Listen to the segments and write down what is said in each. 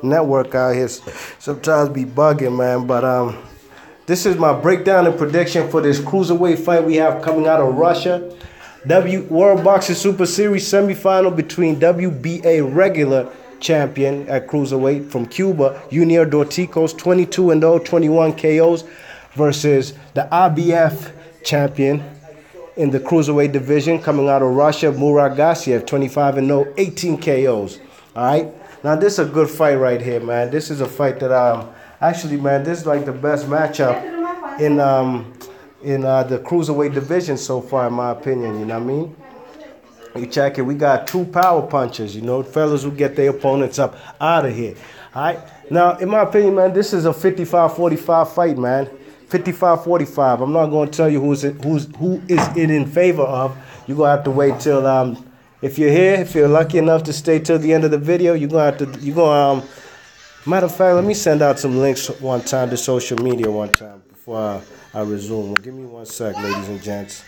network out here sometimes be bugging, man. But this is my breakdown and prediction for this cruiserweight fight we have coming out of Russia. World Boxing Super Series semifinal between WBA regular champion at cruiserweight from Cuba, Yunier Dorticos, 22-0, 21 KOs, versus the IBF champion in the cruiserweight division coming out of Russia, Murat Gassiev, 25-0, 18 KOs. All right. Now this is a good fight right here, man. This is a fight that actually, man, this is like the best matchup in the cruiserweight division so far, in my opinion. You know what I mean? You check it. We got two power punchers. You know, fellas who get their opponents up out of here. All right. Now, in my opinion, man, this is a 55-45 fight, man. 55-45. I'm not going to tell you who is it in favor of. You're going to have to wait till if you're here, if you're lucky enough to stay till the end of the video, you're going to have to matter of fact, let me send out some links one time to social media one time before I resume. Give me 1 sec, ladies and gents.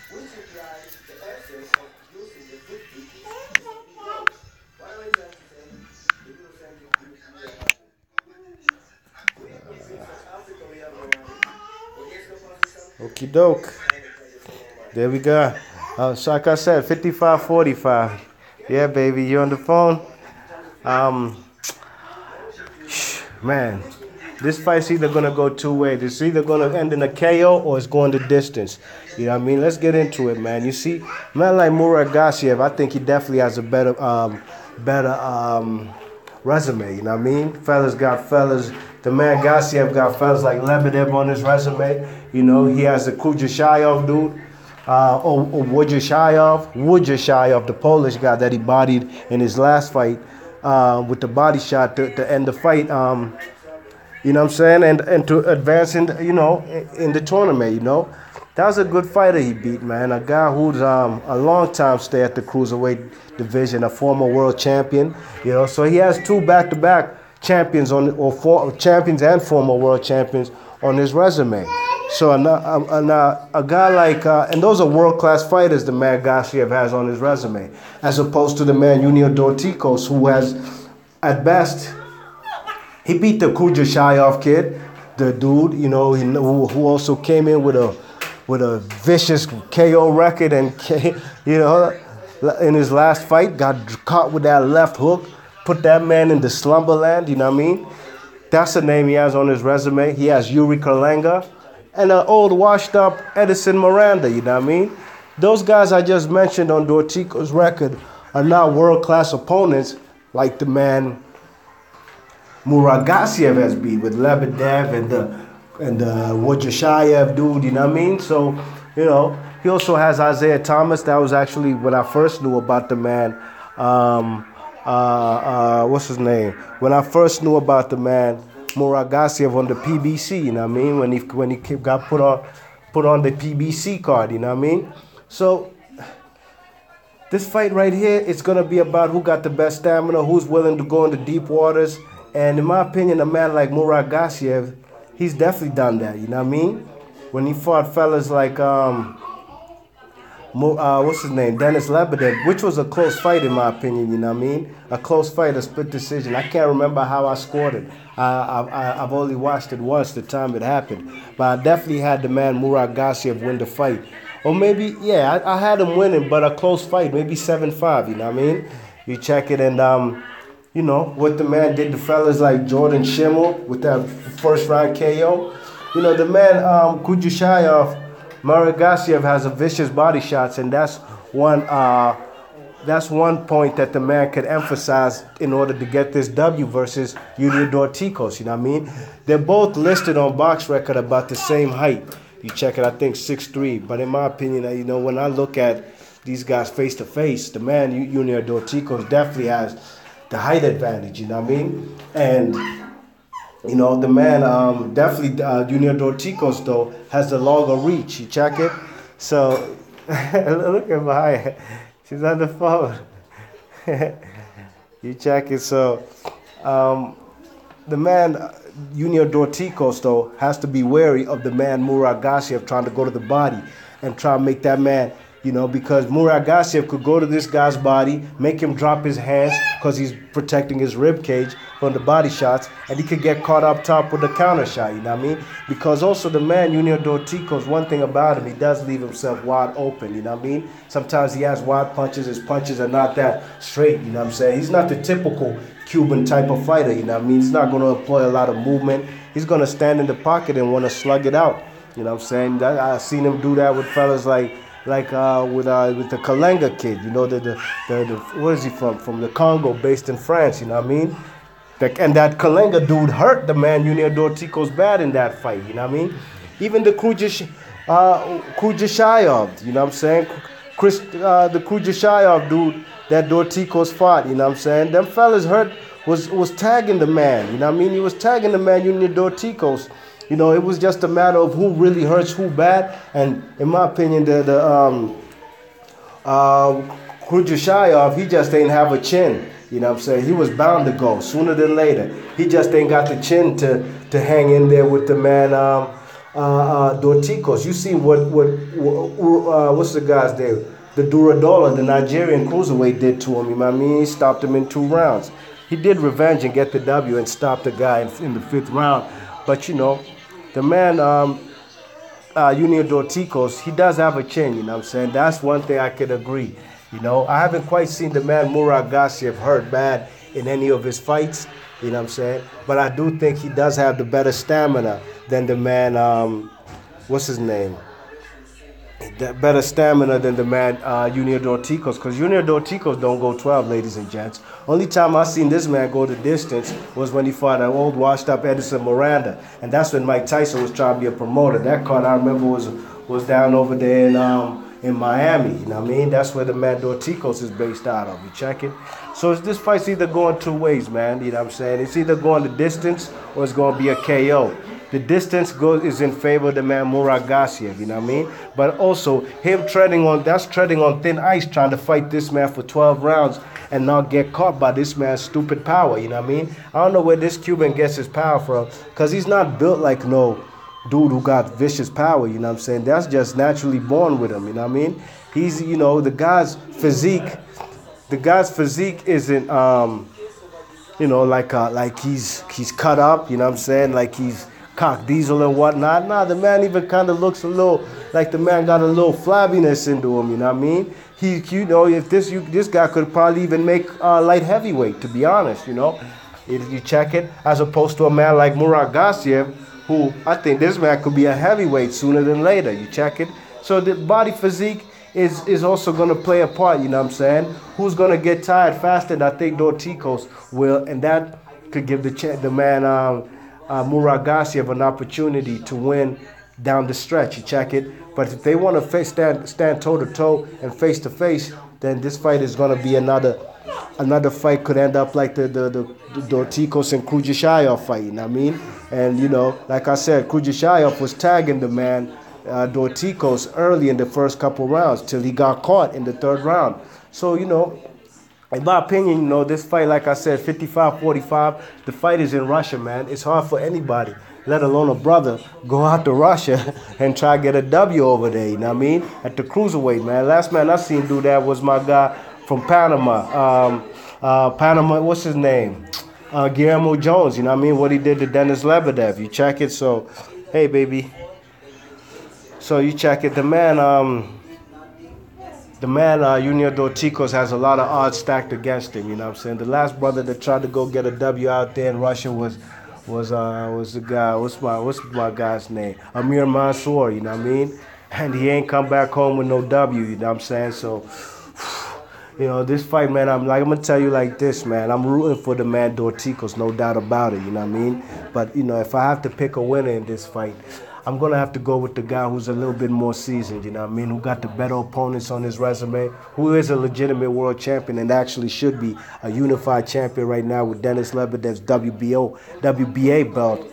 Okie doke. There we go. So like I said, 55-45. Yeah, baby, you on the phone? Man, this fight's either going to go two ways. It's either going to end in a KO or it's going the distance. You know what I mean? Let's get into it, man. You see, man like Murat Gassiev, I think he definitely has a better resume. You know what I mean? Fellas got fellas. The man Gassiev got fellas like Lebedev on his resume. You know, he has the Kudryashov dude. Or Wujashayov, the Polish guy that he bodied in his last fight with the body shot to end the fight. You know what I'm saying? And to advance in, you know, in the tournament, you know. That was a good fighter he beat, man. A guy who's a long time stay at the cruiserweight division, a former world champion. You know, so he has two back-to-back champions champions and former world champions on his resume. So a guy like, and those are world-class fighters the man Gassiev has on his resume, as opposed to the man Yunier Dorticos, who has, at best, he beat the Kudryashov kid, the dude, you know, who also came in with a vicious KO record, and you know, in his last fight, got caught with that left hook, put that man in the slumberland. You know what I mean? That's the name he has on his resume. He has Yuri Kalenga and an old washed-up Edison Miranda, you know what I mean? Those guys I just mentioned on Dorticos' record are not world-class opponents like the man Murat Gassiev has beat with Lebedev and the Wujashayov dude, you know what I mean? So, you know, he also has Isaiah Thomas. That was actually when I first knew about the man. What's his name? When I first knew about the man Murat Gassiev on the PBC, you know what I mean? When he got put on the PBC card, you know what I mean? So this fight right here, it's gonna be about who got the best stamina, who's willing to go into deep waters. And in my opinion, a man like Murat Gassiev, he's definitely done that, you know what I mean? When he fought fellas like what's his name, Denis Lebedev, which was a close fight in my opinion, you know what I mean? A close fight, a split decision. I can't remember how I scored it. I've only watched it once, the time it happened. But I definitely had the man Murat Gassiev win the fight. Or maybe, yeah, I had him winning, but a close fight, maybe 7-5, you know what I mean? You check it, and you know, what the man did to fellas like Jordan Schimmel with that first round KO. You know, the man Kudryashov, Murat Gassiev has a vicious body shots, and that's one point that the man could emphasize in order to get this W versus Yunier Dorticos, you know what I mean? They're both listed on Box Record about the same height. You check it, I think 6'3", but in my opinion, you know, when I look at these guys face to face, the man Yunier Dorticos definitely has the height advantage, you know what I mean? And you know, the man definitely, Yunier Dorticos, though, has the longer reach. You check it? So, look at Maya. She's on the phone. You check it? So, the man, Yunier Dorticos, though, has to be wary of the man Murat Gassiev trying to go to the body and try to make that man, You know, because Murat Gassiev could go to this guy's body, make him drop his hands because he's protecting his rib cage from the body shots, and he could get caught up top with the counter shot, you know what I mean? Because also the man, Yunier Dorticos, one thing about him, he does leave himself wide open, you know what I mean? Sometimes he has wide punches, his punches are not that straight, you know what I'm saying? He's not the typical Cuban type of fighter, you know what I mean? He's not going to employ a lot of movement. He's going to stand in the pocket and want to slug it out, you know what I'm saying? I've seen him do that with fellas like with the Kalenga kid, you know, the where is he from? From the Congo, based in France, you know what I mean? And that Kalenga dude hurt the man Yunier Dorticos bad in that fight, you know what I mean? Even the Krujashayov, you know what I'm saying? The Krujashayov dude that Dorticos fought, you know what I'm saying? Them fellas hurt was tagging the man, you know what I mean? He was tagging the man Yunier Dorticos. You know, it was just a matter of who really hurts who bad. And in my opinion, Khrushchev, he just ain't have a chin. You know what I'm saying? He was bound to go sooner than later. He just ain't got the chin to hang in there with the man Dorticos. You see what's the guy's name? The Duradola, the Nigerian cruiserweight, did to him. You know what I mean? He stopped him in 2 rounds. He did revenge and get the W and stop the guy in the 5th round. But, you know, the man, Yunier Dorticos, he does have a chin, you know what I'm saying? That's one thing I could agree. You know, I haven't quite seen the man Murat Gassiev hurt bad in any of his fights, you know what I'm saying? But I do think he does have the better stamina than the man, what's his name? The better stamina than the man Yunier Dorticos, because Yunier Dorticos don't go 12, ladies and gents. Only time I seen this man go the distance was when he fought an old washed-up Edison Miranda, and that's when Mike Tyson was trying to be a promoter. That card I remember was down over there in Miami. You know what I mean? That's where the man Dorticos is based out of. You check it. So this fight's either going 2 ways, man. You know what I'm saying? It's either going the distance or it's going to be a KO. The distance is in favor of the man Murat Gassiev, you know what I mean? But also, him treading on thin ice, trying to fight this man for 12 rounds and not get caught by this man's stupid power, you know what I mean? I don't know where this Cuban gets his power from, because he's not built like no dude who got vicious power, you know what I'm saying? That's just naturally born with him, you know what I mean? He's, you know, the guy's physique isn't, you know, like he's cut up, you know what I'm saying? Like he's cock diesel and whatnot. Nah, the man even kind of looks a little like the man got a little flabbiness into him, you know what I mean? You know, if this guy could probably even make light heavyweight, to be honest, you know? If you check it, as opposed to a man like Murat Gassiev, who I think this man could be a heavyweight sooner than later, you check it? So the body physique is also going to play a part, you know what I'm saying? Who's going to get tired faster? And I think Dorticos will, and that could give the man Murat Gassiev an opportunity to win down the stretch. You check it. But if they want to stand toe to toe and face to face, then this fight is going to be another fight. Could end up like the Dorticos and Krujashayov fight. You know what I mean? And you know, like I said, Krujashayov was tagging the man Dorticos early in the first couple rounds till he got caught in the 3rd round. So you know, in my opinion, you know, this fight, like I said, 55-45, the fight is in Russia, man. It's hard for anybody, let alone a brother, go out to Russia and try to get a W over there, you know what I mean? At the cruiserweight, man. Last man I seen do that was my guy from Panama. Panama, what's his name? Guillermo Jones, you know what I mean? What he did to Dennis Lebedev. You check it, so, hey, baby. So you check it. The man Yunier Dorticos has a lot of odds stacked against him, you know what I'm saying? The last brother that tried to go get a W out there in Russia was the guy, what's my guy's name? Amir Mansour, you know what I mean? And he ain't come back home with no W, you know what I'm saying? So, you know, this fight, man, I'm gonna tell you like this, man. I'm rooting for the man Dorticos, no doubt about it, you know what I mean? But, you know, if I have to pick a winner in this fight, I'm going to have to go with the guy who's a little bit more seasoned, you know what I mean, who got the better opponents on his resume, who is a legitimate world champion and actually should be a unified champion right now with Dennis Lebedev's WBA belt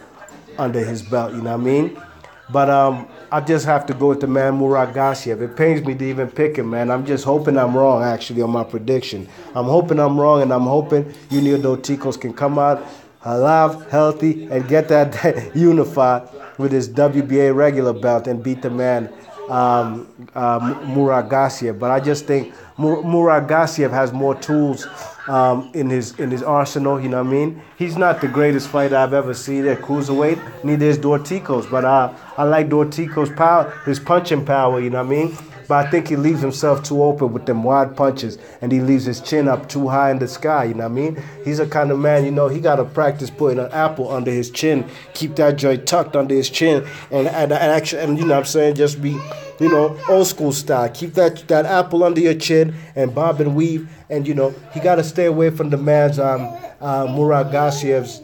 under his belt, you know what I mean? But I just have to go with the man Murat Gassiev. It pains me to even pick him, man. I'm just hoping I'm wrong, actually, on my prediction. I'm hoping I'm wrong, and I'm hoping Yunier Dorticos can come out alive, healthy, and get that unified with his WBA regular belt and beat the man Murat Gassiev. But I just think Murat Gassiev has more tools in his arsenal. You know what I mean? He's not the greatest fighter I've ever seen at cruiserweight. Neither is Dorticos. But I like Dorticos' power, his punching power. You know what I mean? But I think he leaves himself too open with them wide punches, and he leaves his chin up too high in the sky, you know what I mean? He's a kind of man, you know, he got to practice putting an apple under his chin, keep that joint tucked under his chin, and actually, and you know what I'm saying, just be, you know, old school style. Keep that apple under your chin and bob and weave, and, you know, he got to stay away from the man's Murat Gassiev's.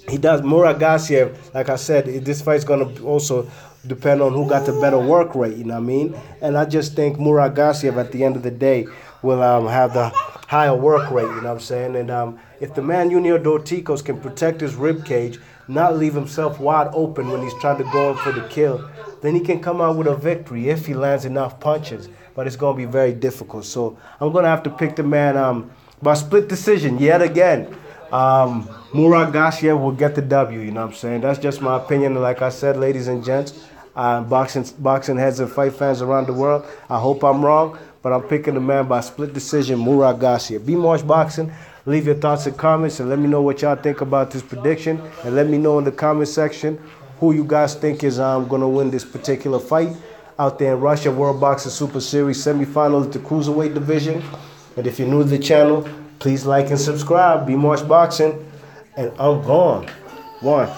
He does. Murat Gassiev, like I said, this fight's going to also depend on who got the better work rate, you know what I mean? And I just think Murat Gassiev at the end of the day will have the higher work rate, you know what I'm saying? And if the man Yunier Dorticos can protect his rib cage, not leave himself wide open when he's trying to go in for the kill, then he can come out with a victory if he lands enough punches. But it's going to be very difficult. So I'm going to have to pick the man by split decision yet again. Murat Gassiev will get the W, you know what I'm saying? That's just my opinion. Like I said, ladies and gents, boxing heads and fight fans around the world, I hope I'm wrong, but I'm picking the man by split decision, Murat Gassiev. Be March Boxing. Leave your thoughts and comments and let me know what y'all think about this prediction. And let me know in the comment section who you guys think is going to win this particular fight out there in Russia, World Boxing Super Series semifinal at the Cruiserweight division. And if you're new to the channel, please like and subscribe. Be March Boxing. And I'm gone. One.